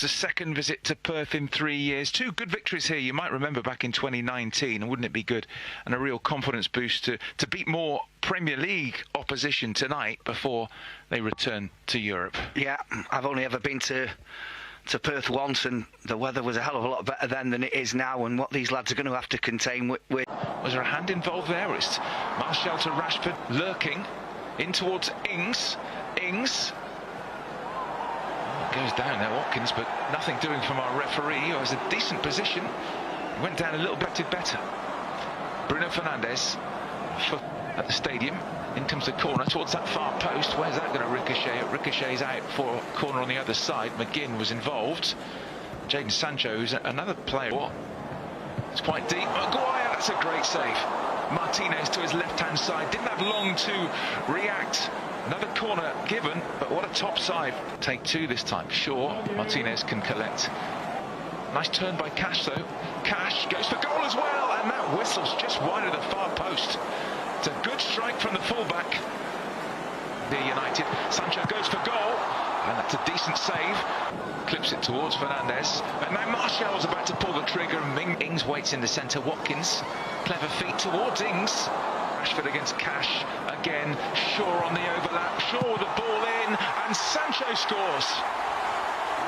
second visit to Perth in 3 years. 2 good victories here. You might remember back in 2019, and wouldn't it be good? And a real confidence boost to beat more Premier League opposition tonight before they return to Europe. Yeah, I've only ever been to Perth once, and the weather was a hell of a lot better then than it is now, and what these lads are going to have to contain with... Was there a hand involved there? It's Martial to Rashford, lurking in towards Ings. Goes down there, Watkins, but nothing doing from our referee, who has a decent position. He went down a little bit better. Bruno Fernandes at the stadium. In comes the corner towards that far post. Where's that going to ricochet? It ricochets out for a corner on the other side. McGinn was involved. Jadon Sancho, who's another player. It's quite deep. Maguire, that's a great save. Martinez to his left-hand side. Didn't have long to react. Another corner given, but what a top side. Take 2 this time. Sure, Martinez can collect. Nice turn by Cash, though. Cash goes for goal as well, and that whistle's just wide of the far post. It's a good strike from the fullback. The United. Sancho goes for goal, and that's a decent save. Clips it towards Fernandes, and now Martial's about to pull the trigger, and Ings waits in the centre. Watkins, clever feet towards Ings. Rashford against Cash again. Shaw on the overlap. Shaw with the ball in, and Sancho scores.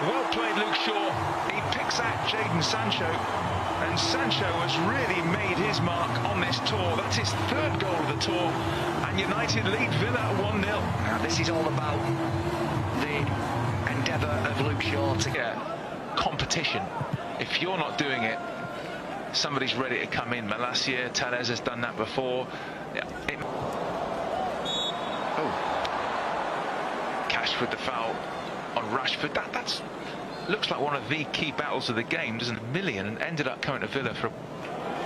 Well played, Luke Shaw. He picks out Jadon Sancho, and Sancho has really made his mark on this tour. That's his 3rd goal of the tour, and United lead Villa 1-0. Now this is all about the endeavour of Luke Shaw to get competition. If you're not doing it, somebody's ready to come in. Malacia, Tellez has done that before. Yeah, Cash with the foul on Rashford. That's looks like one of the key battles of the game, doesn't it? Million, and ended up coming to Villa for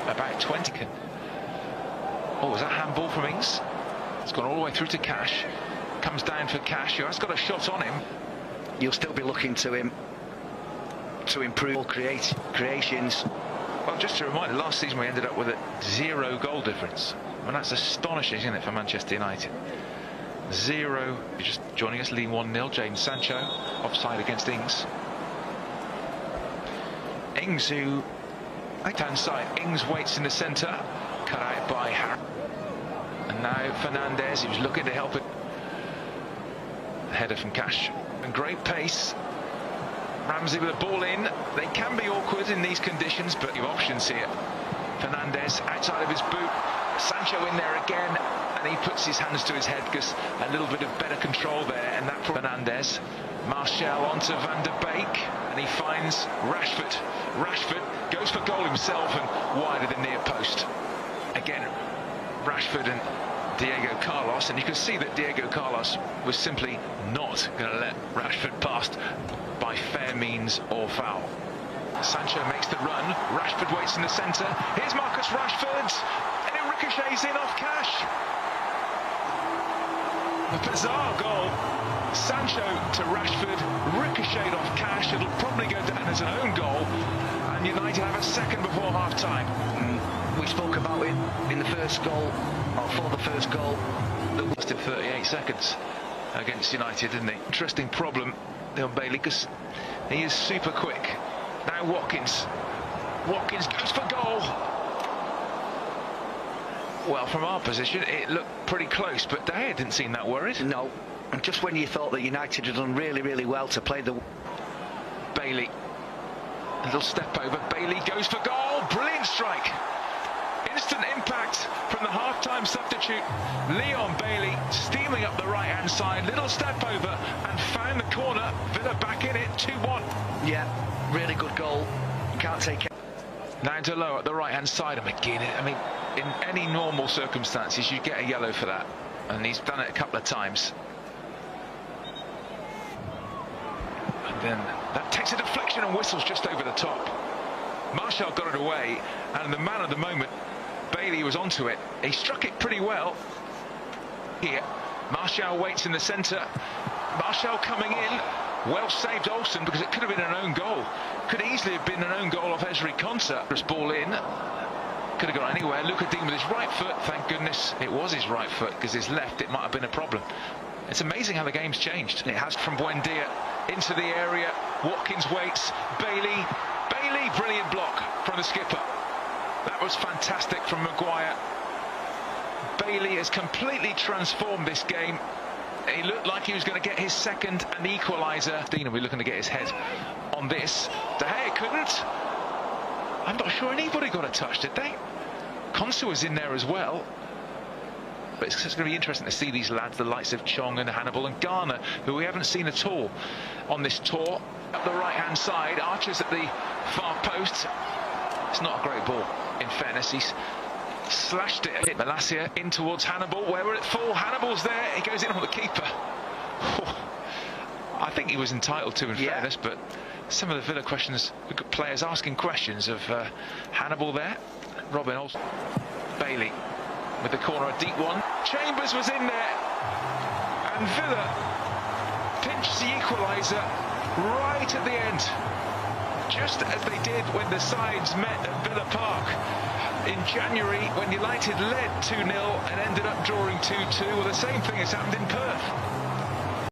about 20. Oh, was that handball from Ings? It's gone all the way through to Cash. Comes down for Cash, who has got a shot on him. You'll still be looking to him to improve creations. Well, just a reminder, last season we ended up with a 0 goal difference. And that's astonishing, isn't it, for Manchester United? 0. Just joining us, leading 1-0. Jadon Sancho, offside against Ings. Ings, who, right-hand side, Ings waits in the centre. Cut out by Harry. And now Fernandes, he was looking to help it. Header from Cash. And great pace. Ramsey with the ball in. They can be awkward in these conditions, but you have options here. Fernandes outside of his boot. Sancho in there again, and he puts his hands to his head because a little bit of better control there, and that for Fernandes. Martial onto Van der Beek, and he finds Rashford. Rashford goes for goal himself and wide of the near post. Again, Rashford and Diego Carlos, and you can see that Diego Carlos was simply not going to let Rashford past by fair means or foul. Sancho makes the run. Rashford waits in the centre. Here's Marcus Rashford, and it ricochets in off Cash. A bizarre goal. Sancho to Rashford, ricocheted off Cash. It'll probably go down as an own goal, and United have a second before half-time. We spoke about it in the first goal, or for the first goal. That lasted 38 seconds against United, didn't he? Interesting problem, Leon Bailey, because he is super quick. Now Watkins. Watkins goes for goal. Well, from our position, it looked pretty close, but De Gea didn't seem that worried. No, and just when you thought that United had done really, really well to play the... Bailey. A little step over. Bailey goes for goal. Brilliant strike. Instant impact from the half-time substitute. Leon Bailey steaming up the right-hand side. Little step over and found the corner. Villa back in it. 2-1. Yeah, really good goal. You can't take it. Now to low at the right-hand side. And McGinn, I mean, in any normal circumstances, you'd get a yellow for that. And he's done it a couple of times. And then that takes a deflection and whistles just over the top. Martial got it away, and the man of the moment, Bailey, was onto it. He struck it pretty well. Here, Martial waits in the centre. Martial coming in. Well saved Olsen, because it could have been an own goal. Could easily have been an own goal off Ezri Konsa. This ball in. Could have gone anywhere. Luka Dean with his right foot. Thank goodness it was his right foot, because his left, it might have been a problem. It's amazing how the game's changed. It has from ودية into the area. Watkins waits. Bailey, brilliant block from the skipper. That was fantastic from Maguire. Bailey has completely transformed this game. He looked like he was going to get his second and equaliser. Dina will be looking to get his head on this. De Gea couldn't. I'm not sure anybody got a touch, did they? Konsa was in there as well. But it's going to be interesting to see these lads, the likes of Chong and Hannibal and Garner, who we haven't seen at all on this tour. Up the right-hand side, Archer's at the far post. It's not a great ball, in fairness. He's slashed it, hit Malacia in towards Hannibal. Where we're at full, Hannibal's there. He goes in on the keeper. I think he was entitled to, in fairness, but some of the Villa questions, we've got players asking questions of Hannibal there. Robin Olsen. Bailey with the corner, a deep one. Chambers was in there, and Villa pinched the equaliser right at the end, just as they did when the sides met at Villa Park in January, when United led 2-0 and ended up drawing 2-2. Well, the same thing has happened in Perth.